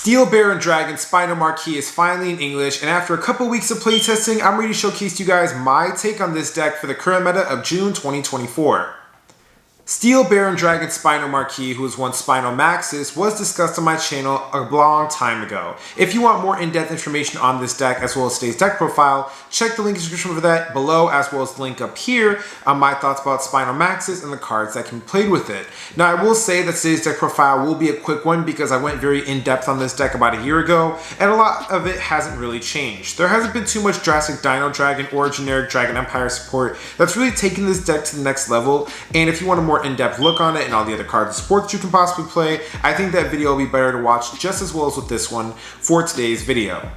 Steel Baron Dragon Spinomarquis is finally in English, and after a couple weeks of playtesting, I'm ready to showcase to you guys my take on this deck for the current meta of June 2024. Steel Baron Dragon Spinomarquis, who was once Spinomaxis, was discussed on my channel a long time ago. If you want more in-depth information on this deck as well as today's deck profile, check the link in the description for that below as well as the link up here on my thoughts about Spinomaxis and the cards that can be played with it. Now I will say that today's deck profile will be a quick one because I went very in-depth on this deck about a year ago and a lot of it hasn't really changed. There hasn't been too much drastic Dino Dragon or generic Dragon Empire support that's really taken this deck to the next level, and if you want a more in-depth look on it and all the other cards and support that you can possibly play, I think that video will be better to watch just as well as with this one for today's video.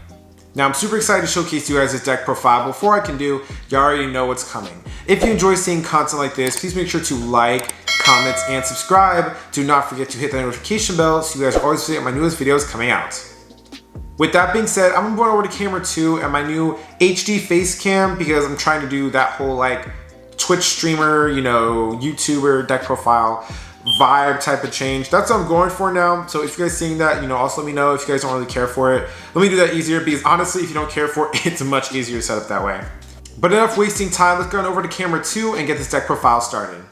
Now I'm super excited to showcase you guys this deck profile. Before I can do, you already know what's coming. If you enjoy seeing content like this, please make sure to like, comment, and subscribe. Do not forget to hit the notification bell so you guys are always see my newest videos coming out. With that being said, I'm going over to camera 2 and my new HD face cam because I'm trying to do that whole like Twitch streamer, you know, YouTuber deck profile vibe type of change. That's what I'm going for now. So if you guys seeing that, you know, also let me know if you guys don't really care for it. Let me do that easier because honestly, if you don't care for it, it's much easier to set up that way. But enough wasting time, let's go on over to camera 2 and get this deck profile started.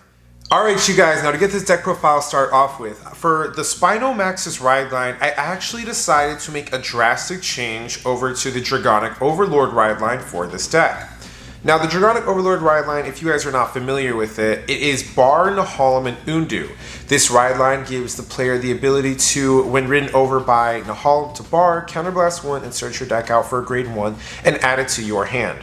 Alright you guys, now to get this deck profile started off with, for the Spinomaxis ride line, I actually decided to make a drastic change over to the Dragonic Overlord ride line for this deck. Now the Dragonic Overlord ride line, if you guys are not familiar with it, it is Bar, Nahalem, and Undu. This ride line gives the player the ability to, when ridden over by Nahalem to Bar, counterblast 1 and search your deck out for a grade 1 and add it to your hand.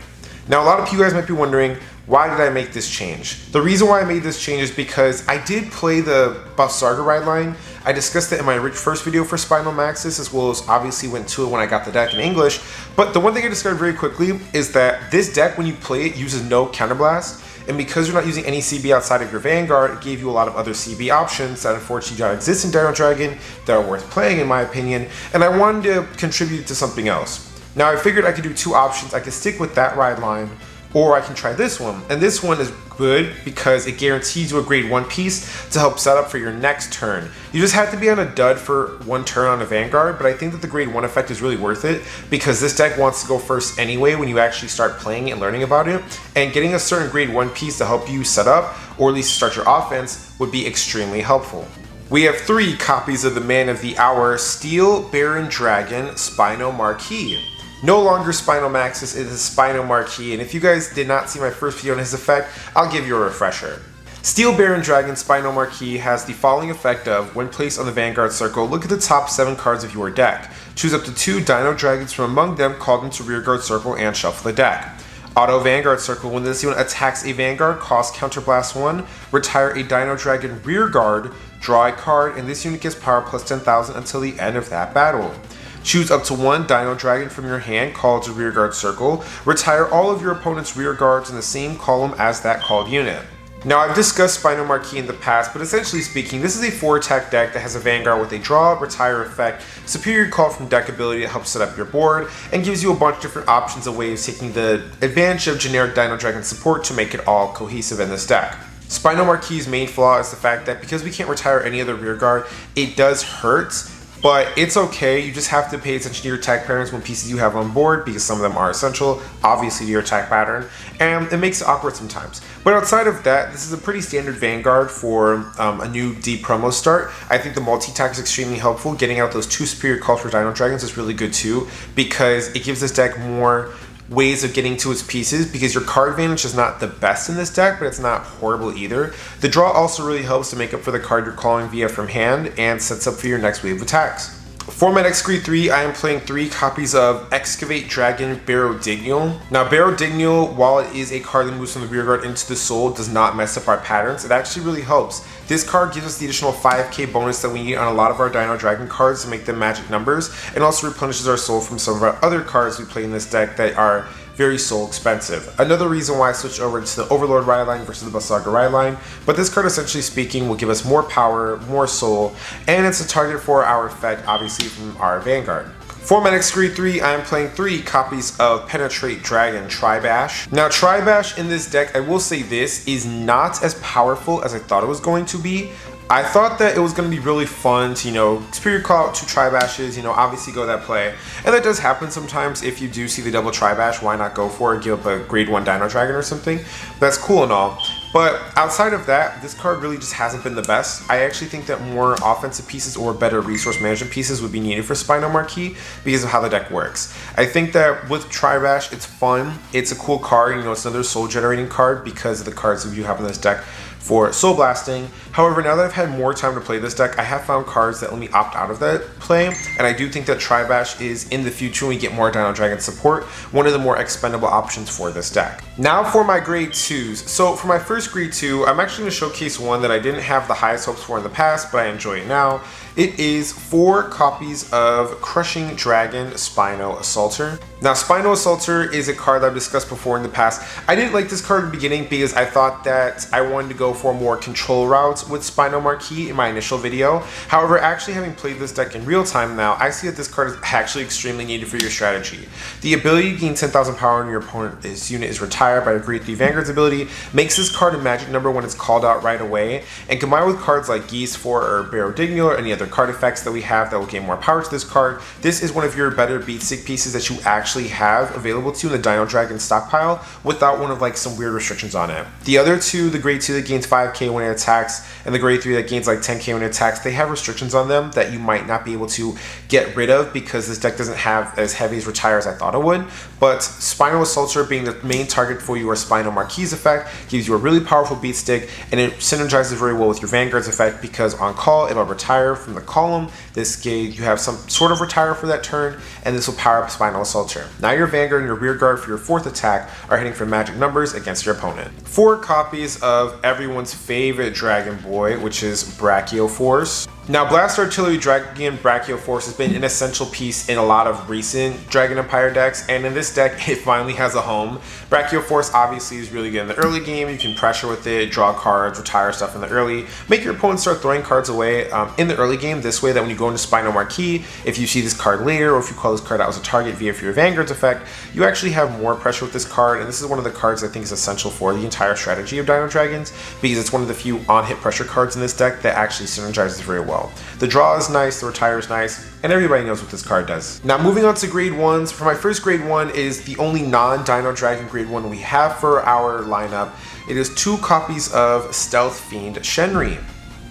Now a lot of you guys might be wondering, why did I make this change? The reason why I made this change is because I did play the Basarga ride line. I discussed it in my first video for Spinomaxis, as well as obviously went to it when I got the deck in English. But the one thing I discovered very quickly is that this deck, when you play it, uses no counterblast. And because you're not using any CB outside of your Vanguard, it gave you a lot of other CB options that unfortunately don't exist in Dino Dragon that are worth playing in my opinion. And I wanted to contribute to something else. Now I figured I could do two options. I could stick with that ride line, or I can try this one. And this one is good because it guarantees you a grade 1 piece to help set up for your next turn. You just have to be on a dud for one turn on a Vanguard, but I think that the grade 1 effect is really worth it because this deck wants to go first anyway when you actually start playing it and learning about it. And getting a certain grade 1 piece to help you set up, or at least start your offense, would be extremely helpful. We have 3 copies of the Man of the Hour, Steel Baron Dragon Spinomarquis. No longer Spinomaxis, it is Spinomarquis, and if you guys did not see my first video on his effect, I'll give you a refresher. Steel Baron Dragon Spinomarquis has the following effect of, when placed on the Vanguard circle, look at the top 7 cards of your deck. Choose up to 2 Dino Dragons from among them, call them to Rearguard circle, and shuffle the deck. Auto Vanguard circle, when this unit attacks a Vanguard, cost counterblast 1, retire a Dino Dragon Rearguard, draw a card, and this unit gets power plus 10,000 until the end of that battle. Choose up to 1 Dino Dragon from your hand, called to Rearguard circle. Retire all of your opponent's rear guards in the same column as that called unit. Now I've discussed Spinomarquis in the past, but essentially speaking, this is a 4-attack deck that has a Vanguard with a draw, retire effect, superior call from deck ability to help set up your board, and gives you a bunch of different options of ways taking the advantage of generic Dino Dragon support to make it all cohesive in this deck. Spinomarquis' main flaw is the fact that because we can't retire any other rear guard, it does hurt. But it's okay, you just have to pay attention to your attack patterns when pieces you have on board because some of them are essential, obviously, to your attack pattern, and it makes it awkward sometimes. But outside of that, this is a pretty standard Vanguard for a new D promo start. I think the multi-attack is extremely helpful. Getting out those 2 superior calls for Dino Dragons is really good too because it gives this deck more ways of getting to its pieces because your card advantage is not the best in this deck, but it's not horrible either. The draw also really helps to make up for the card you're calling via from hand and sets up for your next wave of attacks. For my next grade 3, I am playing 3 copies of Excavate Dragon Barodignal. Now Barodignal, while it is a card that moves from the rearguard into the soul, does not mess up our patterns. It actually really helps. This card gives us the additional 5k bonus that we need on a lot of our Dino Dragon cards to make them magic numbers, and also replenishes our soul from some of our other cards we play in this deck that are very soul expensive. Another reason why I switched over to the Overlord ride line versus the Basarga ride line, but this card essentially speaking will give us more power, more soul, and it's a target for our effect obviously from our Vanguard. For my next grade 3, I am playing 3 copies of Penetrate Dragon Tribash. Now Tribash in this deck, I will say this, is not as powerful as I thought it was going to be. I thought that it was going to be really fun to, superior call out 2 tri-bashes, obviously go that play. And that does happen sometimes. If you do see the double tri-bash, why not go for it, give up a grade 1 Dino Dragon or something. That's cool and all. But outside of that, this card really just hasn't been the best. I actually think that more offensive pieces or better resource management pieces would be needed for Spinomarquis because of how the deck works. I think that with Tri-Bash, it's fun. It's a cool card. It's another soul generating card because of the cards that you have in this deck for soul blasting. However, now that I've had more time to play this deck, I have found cards that let me opt out of that play, and I do think that Tri-Bash is, in the future when we get more Dino Dragon support, one of the more expendable options for this deck. Now for my grade 2s. So for my first grade 2, I'm actually going to showcase one that I didn't have the highest hopes for in the past, but I enjoy it now. It is 4 copies of Crushing Dragon Spino Assaulter. Now, Spino Assaulter is a card that I've discussed before in the past. I didn't like this card in the beginning because I thought that I wanted to go for more control routes with Spinomarquis in my initial video. However, actually having played this deck in real time now, I see that this card is actually extremely needed for your strategy. The ability to gain 10,000 power when your opponent's unit is retired by a grade 3 Vanguard's ability makes this card a magic number when it's called out right away, and combined with cards like Geese 4 or Barrow Dignal or any other card effects that we have that will gain more power to this card, this is one of your better beat stick pieces that you actually have available to in the Dino Dragon stockpile without one of like some weird restrictions on it. The other two, the grade 2 that gains 5k when it attacks and the grade 3 that gains like 10k when it attacks, they have restrictions on them that you might not be able to get rid of because this deck doesn't have as heavy as retire as I thought it would. But Spinal Assaulter being the main target for your Spinomarquis effect gives you a really powerful beat stick, and it synergizes very well with your Vanguard's effect because on call it'll retire from the column. This gauge you have some sort of retire for that turn, and this will power up Spinal Assaulter. Now your Vanguard and your rear guard for your 4th attack are hitting for magic numbers against your opponent. 4 copies of everyone's favorite Dragon Boy, which is Brachioforce. Now, Blast Artillery Dragon Brachioforce has been an essential piece in a lot of recent Dragon Empire decks, and in this deck, it finally has a home. Brachioforce obviously is really good in the early game. You can pressure with it, draw cards, retire stuff in the early, make your opponent start throwing cards away in the early game, this way that when you go into Spinomarquis, if you see this card later, or if you call this card out as a target via for your Vanguard's effect, you actually have more pressure with this card, and this is one of the cards I think is essential for the entire strategy of Dino Dragons, because it's one of the few on-hit pressure cards in this deck that actually synergizes very well. The draw is nice, the retire is nice, and everybody knows what this card does. Now moving on to grade 1s, for my first grade 1 is the only non-Dino Dragon grade 1 we have for our lineup. It is 2 copies of Stealth Fiend Shenri.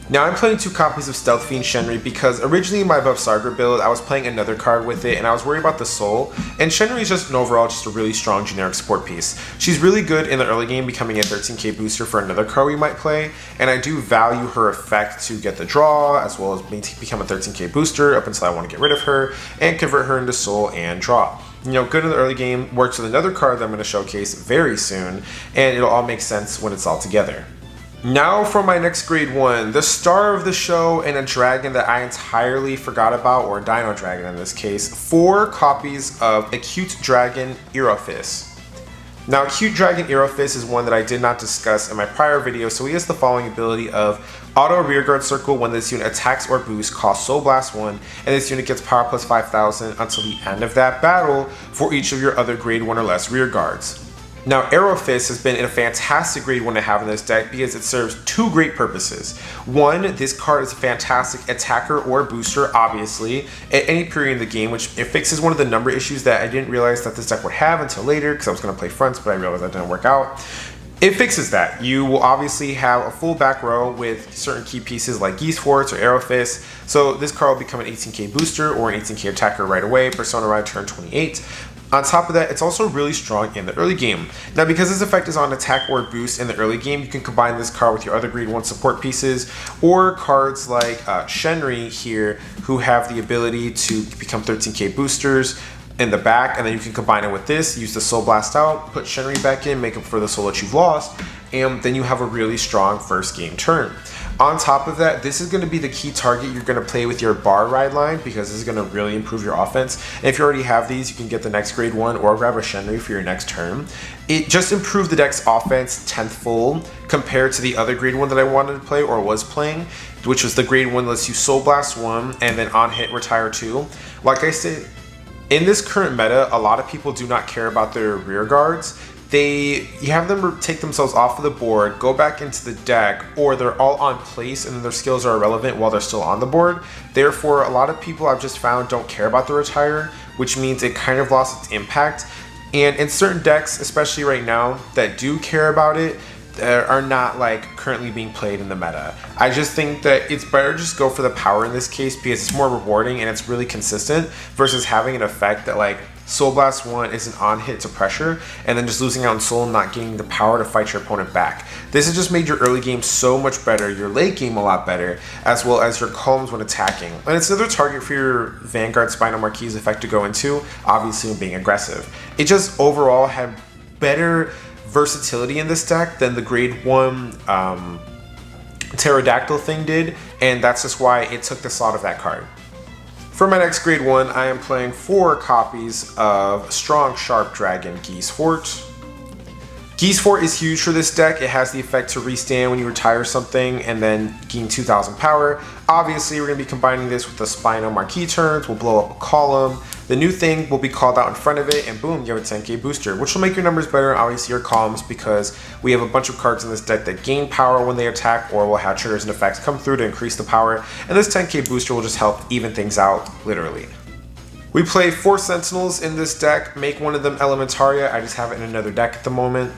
Now I'm playing 2 copies of Stealth Fiend Shenri because originally in my Buff Saga build I was playing another card with it and I was worried about the soul, and Shenri is just overall just a really strong generic support piece. She's really good in the early game, becoming a 13k booster for another card we might play, and I do value her effect to get the draw as well as become a 13k booster up until I want to get rid of her and convert her into soul and draw. Good in the early game, works with another card that I'm going to showcase very soon, and it'll all make sense when it's all together. Now for my next grade 1, the star of the show and a dragon that I entirely forgot about, or a Dino Dragon in this case, 4 copies of Acute Dragon Aerophis. Now Acute Dragon Aerophis is one that I did not discuss in my prior video, so he has the following ability of Auto Rearguard Circle. When this unit attacks or boosts, costs Soul Blast 1, and this unit gets power plus 5,000 until the end of that battle for each of your other grade 1 or less rear guards. Now, Aerophis has been a fantastic grade 1 to have in this deck because it serves 2 great purposes. 1, this card is a fantastic attacker or booster, obviously, at any period in the game, which it fixes one of the number issues that I didn't realize that this deck would have until later because I was going to play fronts, but I realized that didn't work out. It fixes that. You will obviously have a full back row with certain key pieces like Geese Forts or Aerophis, so this card will become an 18k booster or an 18k attacker right away, Persona Ride turn 28. On top of that, it's also really strong in the early game. Now, because this effect is on attack or boost in the early game, you can combine this card with your other grade 1 support pieces, or cards like Shenri here, who have the ability to become 13k boosters in the back, and then you can combine it with this, use the Soul Blast out, put Shenri back in, make up for the soul that you've lost, and then you have a really strong first game turn. On top of that, this is going to be the key target you're going to play with your bar ride line because this is going to really improve your offense. And if you already have these, you can get the next grade 1 or grab a Shenri for your next turn. It just improved the deck's offense 10th fold compared to the other grade 1 that I wanted to play or was playing, which was the grade 1 that lets you Soul Blast 1 and then on hit retire 2. Like I said, in this current meta, a lot of people do not care about their rear guards. you have them take themselves off of the board, go back into the deck, or they're all on place and then their skills are irrelevant while they're still on the board. Therefore, a lot of people I've just found don't care about the retire, which means it kind of lost its impact. And in certain decks, especially right now, that do care about it, are not like currently being played in the meta. I just think that it's better just go for the power in this case because it's more rewarding and it's really consistent versus having an effect that like Soul Blast 1 is an on hit to pressure and then just losing out on soul and not getting the power to fight your opponent back. This has just made your early game so much better, your late game a lot better, as well as your columns when attacking. And it's another target for your Vanguard Spinomarquis effect to go into, obviously when being aggressive. It just overall had better versatility in this deck than the grade 1 Pterodactyl thing did, and that's just why it took the slot of that card. For my next grade 1, I am playing 4 copies of Strong Sharp Dragon Geese Fort. Geese Fort is huge for this deck. It has the effect to restand when you retire something and then gain 2000 power. Obviously, we're going to be combining this with the Spinomarquis turns. We'll blow up a column. The new thing will be called out in front of it, and boom, you have a 10k booster, which will make your numbers better, obviously your columns, because we have a bunch of cards in this deck that gain power when they attack or will have triggers and effects come through to increase the power, and this 10k booster will just help even things out, literally. We play 4 Sentinels in this deck, make one of them Elementaria. I just have it in another deck at the moment.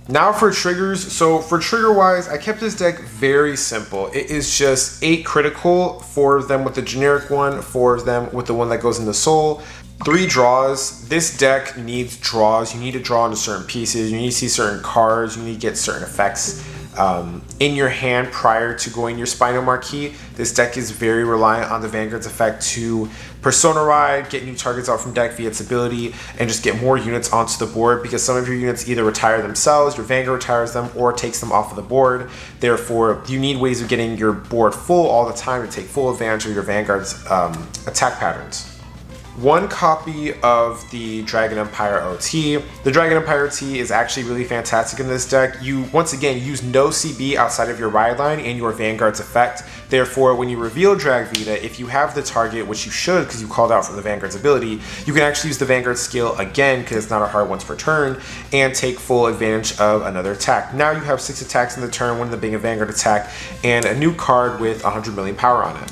Now for triggers. So for trigger wise, I kept this deck very simple. It is just 8 critical, 4 of them with the generic one, 4 of them with the one that goes into soul, 3 draws. This deck needs draws. You need to draw into certain pieces, you need to see certain cards, you need to get certain effects in your hand prior to going your Spinomarquis. This deck is very reliant on the Vanguard's effect to Persona Ride, get new targets out from deck via its ability, and just get more units onto the board because some of your units either retire themselves, your Vanguard retires them, or takes them off of the board. Therefore, you need ways of getting your board full all the time to take full advantage of your Vanguard's attack patterns. 1 copy of the Dragon Empire OT. The Dragon Empire OT is actually really fantastic in this deck. You, once again, use no CB outside of your ride line and your Vanguard's effect. Therefore, when you reveal Drag Vita, if you have the target, which you should because you called out for the Vanguard's ability, you can actually use the Vanguard skill again because it's not a hard once per turn and take full advantage of another attack. Now you have 6 attacks in the turn, one of them being a Vanguard attack, and a new card with 100 million power on it.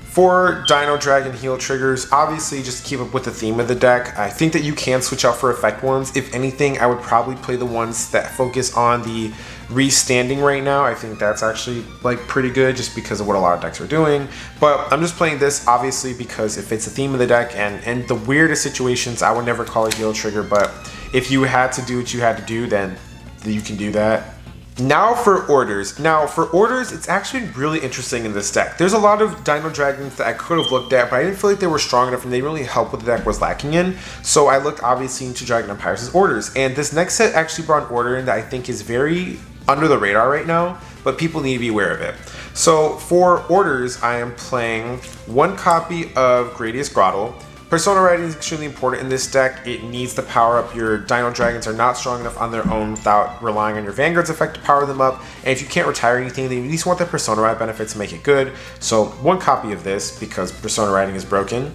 For Dino Dragon heal triggers, obviously just keep up with the theme of the deck. I think that you can switch out for effect ones. If anything, I would probably play the ones that focus on the restanding right now. I think that's actually like pretty good just because of what a lot of decks are doing. But I'm just playing this obviously because it fits the theme of the deck, and in the weirdest situations, I would never call a heal trigger, but if you had to do what you had to do, then you can do that. Now for orders. Now for orders, it's actually really interesting in this deck. There's a lot of Dino Dragons that I could have looked at, but I didn't feel like they were strong enough and they didn't really help what the deck was lacking in. So I looked obviously into Dragon Empire's orders, and this next set actually brought an order in that I think is very under the radar right now, but people need to be aware of it. So for orders, I am playing 1 copy of Gradius Grottle. Persona Riding is extremely important in this deck. It needs to power up. Your Dino Dragons are not strong enough on their own without relying on your Vanguard's effect to power them up. And if you can't retire anything, then you at least want that Persona Ride benefit to make it good. So 1 copy of this because Persona Riding is broken.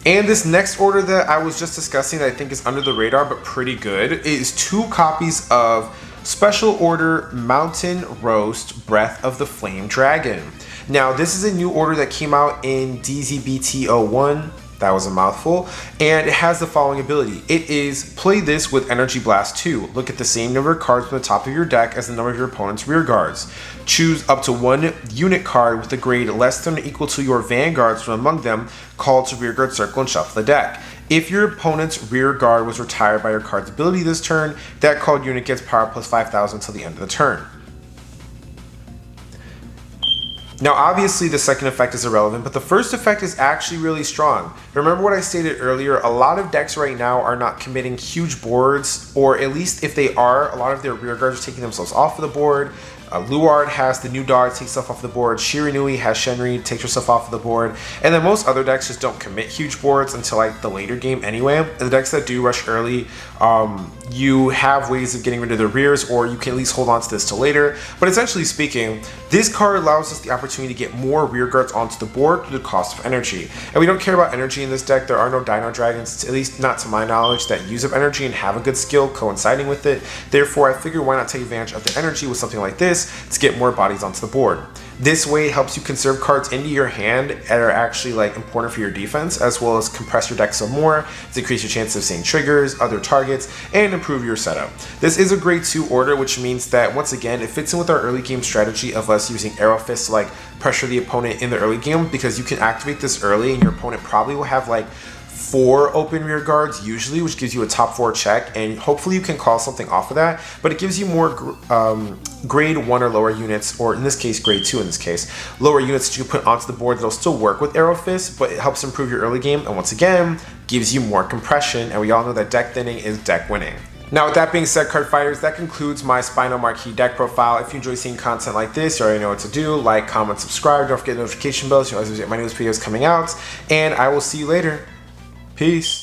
And this next order that I was just discussing that I think is under the radar but pretty good is 2 copies of Special Order Mountain Roast Breath of the Flame Dragon. Now this is a new order that came out in DZBT01. That was a mouthful. And it has the following ability. It is play this with Energy Blast 2. Look at the same number of cards from the top of your deck as the number of your opponent's rear guards. Choose up to 1 unit card with a grade less than or equal to your Vanguards from among them, called to rear guard circle and shuffle the deck. If your opponent's rear guard was retired by your card's ability this turn, that called unit gets power plus 5,000 until the end of the turn. Now obviously the second effect is irrelevant, but the first effect is actually really strong. Remember what I stated earlier, a lot of decks right now are not committing huge boards, or at least if they are, a lot of their rear guards are taking themselves off of the board. Luard has the new dog, takes stuff off the board. Shiranui has Shenri, takes herself off of the board. And then most other decks just don't commit huge boards until like the later game anyway. And the decks that do rush early, you have ways of getting rid of the rears, or you can at least hold on to this till later. But essentially speaking, this card allows us the opportunity to get more rear guards onto the board through the cost of energy. And we don't care about energy in this deck. There are no Dino Dragons, at least not to my knowledge, that use up energy and have a good skill coinciding with it. Therefore, I figure why not take advantage of the energy with something like this to get more bodies onto the board. This way it helps you conserve cards into your hand that are actually like important for your defense, as well as compress your deck some more to increase your chances of seeing triggers, other targets, and improve your setup. This is a grade 2 order, which means that once again it fits in with our early game strategy of us using Arrow Fist to like pressure the opponent in the early game, because you can activate this early and your opponent probably will have like 4 open rear guards usually, which gives you a top 4 check, and hopefully you can call something off of that. But it gives you more grade 1 or lower units, or in this case grade 2 in this case, lower units that you put onto the board that'll still work with Arrow Fist, but it helps improve your early game, and once again gives you more compression, and we all know that deck thinning is deck winning. Now with that being said, card fighters, that concludes my Spinomarquis deck profile. If you enjoy seeing content like this, you already know what to do. Like, comment, subscribe, don't forget the notification bell so you always get my newest videos coming out, and I will see you later. Peace.